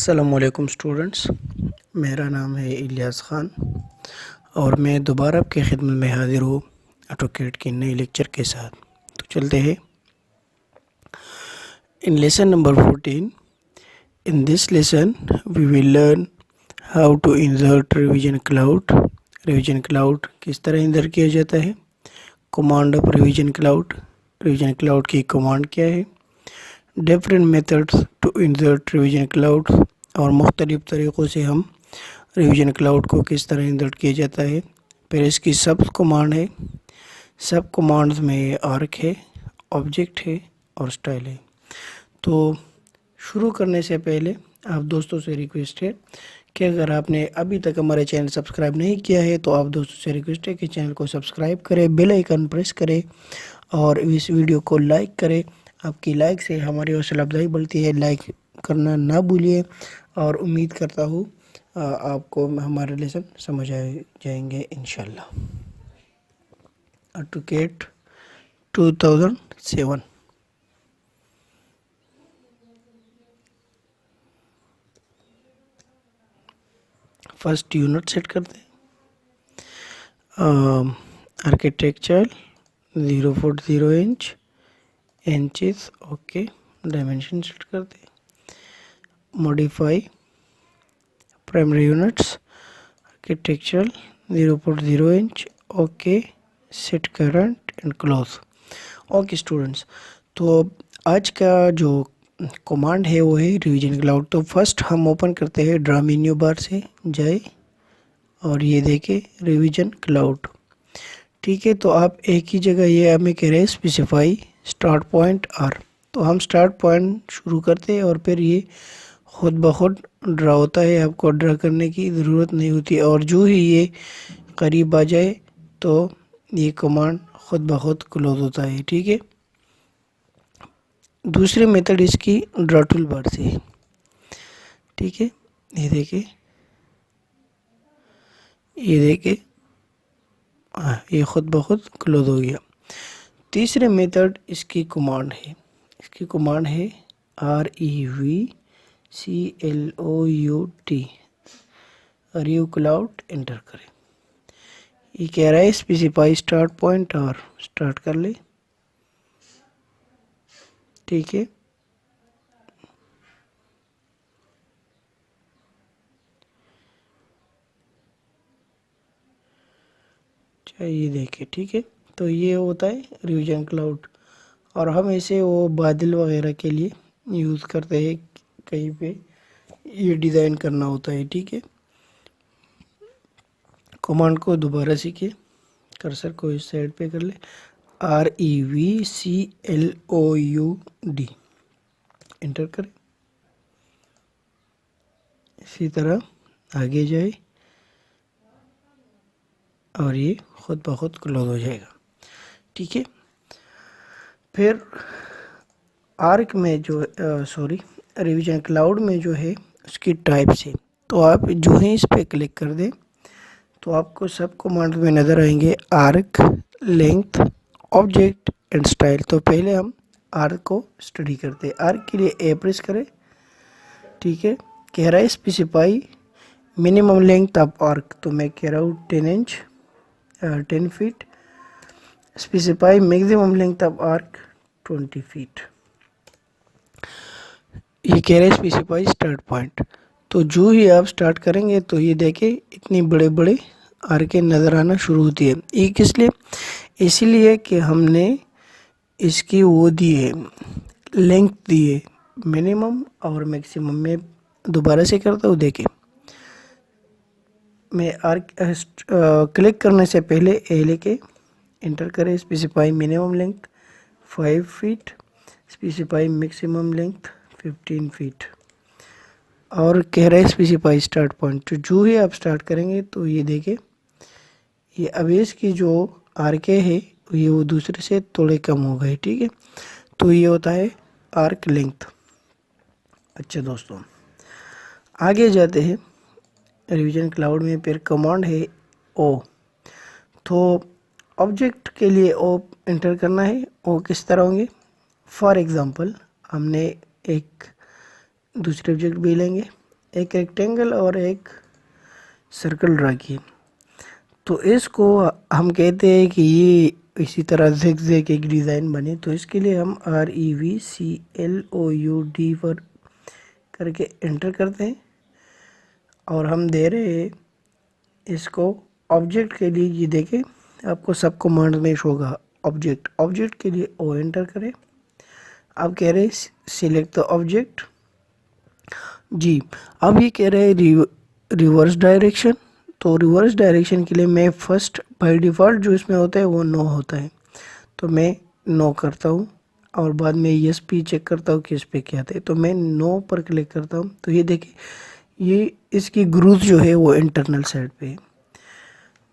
अस्सलामुअलैकुम स्टूडेंट्स, मेरा नाम है इलियास ख़ान और मैं दोबारा आपकी खिदमत में हाज़िर हूँ ऑटोकैड के नए लेक्चर के साथ। तो चलते हैं in lesson number 14। In this lesson we will learn how to insert revision cloud. Revision cloud किस तरह इंसर्ट किया जाता है, कमांड ऑफ रिवीजन क्लाउड की कमांड क्या है, different methods to insert revision cloud और मुख्तलिफ़ तरीक़ों से हम रिवीजन क्लाउड को किस तरह इंसर्ट किया जाता है। फिर इसकी सब कमांड है, सब कमांड्स में आर्क है, ऑब्जेक्ट है और स्टाइल है। तो शुरू करने से पहले आप दोस्तों से रिक्वेस्ट है कि अगर आपने अभी तक हमारे चैनल सब्सक्राइब नहीं किया है तो आप दोस्तों से रिक्वेस्ट है कि चैनल को सब्सक्राइब करें, बेल आइकन प्रेस करें और इस वीडियो को लाइक करें। आपकी लाइक से हमारी हौसला अफजाई बढ़ती है, लाइक करना ना भूलिए और उम्मीद करता हूँ आपको हमारे लेसन समझ आ जाएंगे इंशाल्लाह। ऑटोकैड 2007 फर्स्ट यूनिट सेट करते हैं। Architecture 0.0 inches, okay. Dimension set करते हैं। Modify primary units architecture 0.0 okay. Set current and close. Okay students, तो आज का जो कमांड है वो है रिवीजन क्लाउड। तो फर्स्ट हम ओपन करते हैं ड्रा मेन्यू बार से जाए और ये देखे रिवीजन क्लाउड। ठीक है, तो आप एक ही जगह ये हमें कह रहे हैं स्पेसिफाई स्टार्ट पॉइंट आर। तो हम स्टार्ट पॉइंट शुरू करते हैं और फिर ये खुद ब खुद ड्रा होता है, आपको ड्रा करने की ज़रूरत नहीं होती। और जो ही ये करीब आ जाए तो ये कमांड खुद ब खुद क्लोज होता है। ठीक है, दूसरी मेथड इसकी ड्रा टूल बार से है। ठीक है, ये देखिए हाँ, ये खुद ब खुद क्लोज हो गया। तीसरे मेथड इसकी कमांड है REVCLOUD रिव्यू क्लाउड। एंटर करें। ये कह रहा है स्पेसिफाई स्टार्ट पॉइंट और स्टार्ट कर ले। ठीक है, ये देखिए। ठीक है, तो ये होता है रिवीजन क्लाउड और हम इसे वो बादल वगैरह के लिए यूज़ करते हैं, कहीं पे ये डिज़ाइन करना होता है। ठीक है, कमांड को दोबारा सीखिए, कर्सर को इस साइड पे कर ले। REVCLOUD एंटर करें। इसी तरह आगे जाए और ये खुद ब खुद क्लोज हो जाएगा। ठीक है, फिर आर्क में जो रिवीजन क्लाउड में जो है उसकी टाइप से, तो आप जो ही इस पर क्लिक कर दें तो आपको सब कमांड में नज़र आएंगे arc, length, object and style. तो पहले हम आर्क को स्टडी करते हैं। आर्क के लिए ए प्रेस करें। ठीक है, कह रहा है specify minimum length of arc, तो मैं कह रहा हूँ 10 feet. Specify maximum length of arc 20 feet. ये कह रहे हैं स्पेसिफाई स्टार्ट पॉइंट। तो जो ही आप स्टार्ट करेंगे तो ये देखें इतनी बड़े बड़े आर्कें नज़र आना शुरू होती है। ये किस लिए? इसीलिए कि हमने इसकी वो दी है, लेंथ दी है मिनिमम और मैक्सिमम। में दोबारा से करता हूँ, देखें मैं आर्क क्लिक करने से पहले ए लेके एंटर करें। Specify minimum length 5 feet, specify maximum length 15 feet और कह रहे हैं स्पेसिफाई स्टार्ट पॉइंट। तो जो ही आप स्टार्ट करेंगे तो ये देखें ये अवेज की जो आर्के है ये वो दूसरे से थोड़े कम हो गए। ठीक है, तो ये होता है आर्क लेंथ। अच्छा दोस्तों, आगे जाते हैं रिवीजन क्लाउड में। फिर कमांड है ओ। तो ऑब्जेक्ट के लिए ओ एंटर करना है। ओ किस तरह होंगे? फॉर एग्ज़ाम्पल हमने एक दूसरे ऑब्जेक्ट भी लेंगे एक रेक्टेंगल और एक सर्कल ड्रा किए। तो इसको हम कहते हैं कि ये इसी तरह ज़िग एक डिज़ाइन बने। तो इसके लिए हम REVCLOUD पर करके एंटर करते हैं और हम दे रहे हैं इसको ऑब्जेक्ट के लिए। ये देखें आपको सब कमांड में शो होगा ऑब्जेक्ट के लिए ओ एंटर करें। अब कह रहे सिलेक्ट द ऑब्जेक्ट जी। अब ये कह रहे हैं रिवर्स डायरेक्शन। तो रिवर्स डायरेक्शन के लिए मैं फर्स्ट बाय डिफ़ॉल्ट जो इसमें होता है वो नो होता है, तो मैं नो करता हूँ और बाद में यस भी चेक करता हूँ कि इस पे क्या आता है। तो मैं नो पर क्लिक करता हूँ। तो ये देखिए ये इसकी ग्रोथ जो है वो इंटरनल साइड पे है।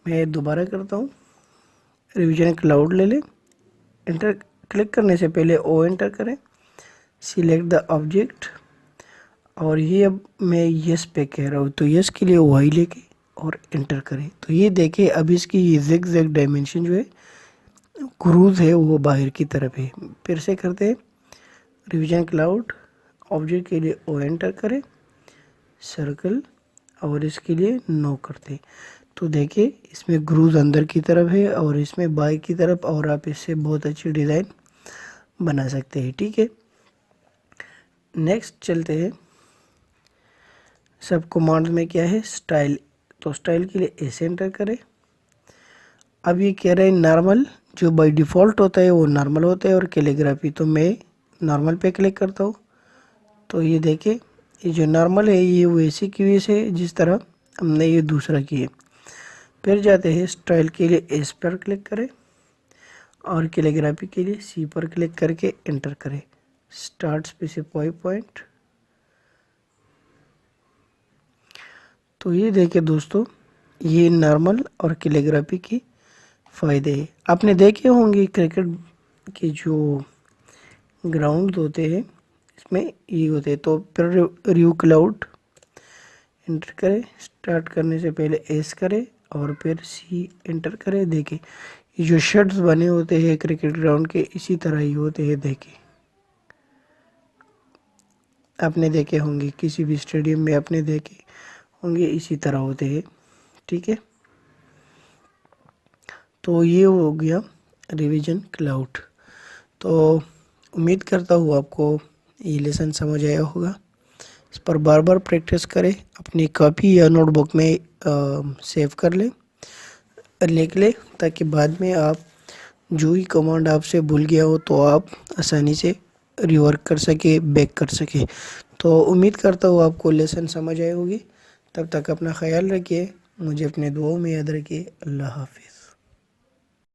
मैं दोबारा करता हूँ, रिवीजन क्लाउड ले लें, एंटर क्लिक करने से पहले ओ एंटर करें, सिलेक्ट द ऑब्जेक्ट और ये अब मैं यस पे कह रहा हूँ तो यस के लिए वाई लेके और एंटर करें। तो ये देखें अब इसकी ये ज़िग डायमेंशन जो है क्रूज है वो बाहर की तरफ है। फिर से करते हैं, रिवीजन क्लाउड ऑब्जेक्ट के लिए ओ एंटर करें, सर्कल और इसके लिए नो करते। तो देखिए इसमें ग्रूज अंदर की तरफ है और इसमें बाहर की तरफ, और आप इससे बहुत अच्छी डिज़ाइन बना सकते हैं। ठीक है, नेक्स्ट चलते हैं। सब कमांड में क्या है स्टाइल, तो स्टाइल के लिए ऐसे एंटर करें। अब ये कह रहे हैं नॉर्मल, जो बाय डिफ़ॉल्ट होता है वो नॉर्मल होता है और कैलीग्राफी, तो मैं नॉर्मल पे क्लिक करता हूँ। तो ये देखें ये जो नॉर्मल है ये वैसे की वैसे जिस तरह हमने ये दूसरा किया। फिर जाते हैं स्टाइल के लिए एस पर क्लिक करें और कैलीग्राफी के लिए सी पर क्लिक करके एंटर करें। Start specify point. तो ये देखिए दोस्तों ये नॉर्मल और कैलीग्राफी की फ़ायदे हैं। आपने देखे होंगे क्रिकेट के जो ग्राउंड होते हैं इसमें ये होते हैं। तो फिर रिव्यू क्लाउड एंटर करें, स्टार्ट करने से पहले एस करें और फिर सी एंटर करें। देखें ये जो शेड्स बने होते हैं क्रिकेट ग्राउंड के इसी तरह ही होते हैं। देखें आपने देखे होंगे किसी भी स्टेडियम में, आपने देखे होंगे इसी तरह होते हैं। ठीक है, तो ये हो गया रिवीजन क्लाउड। तो उम्मीद करता हूँ आपको ये लेसन समझ आया होगा। इस पर बार बार प्रैक्टिस करें, अपनी कॉपी या नोटबुक में सेव कर लें, लिख लें, ताकि बाद में आप जो ही कमांड आपसे भूल गया हो तो आप आसानी से रिवर्क कर सके, बैक कर सके। तो उम्मीद करता हूँ आपको लेसन समझ आई होगी। तब तक अपना ख्याल रखिए, मुझे अपने दुआओं में याद रखिए। अल्लाह हाफिज़।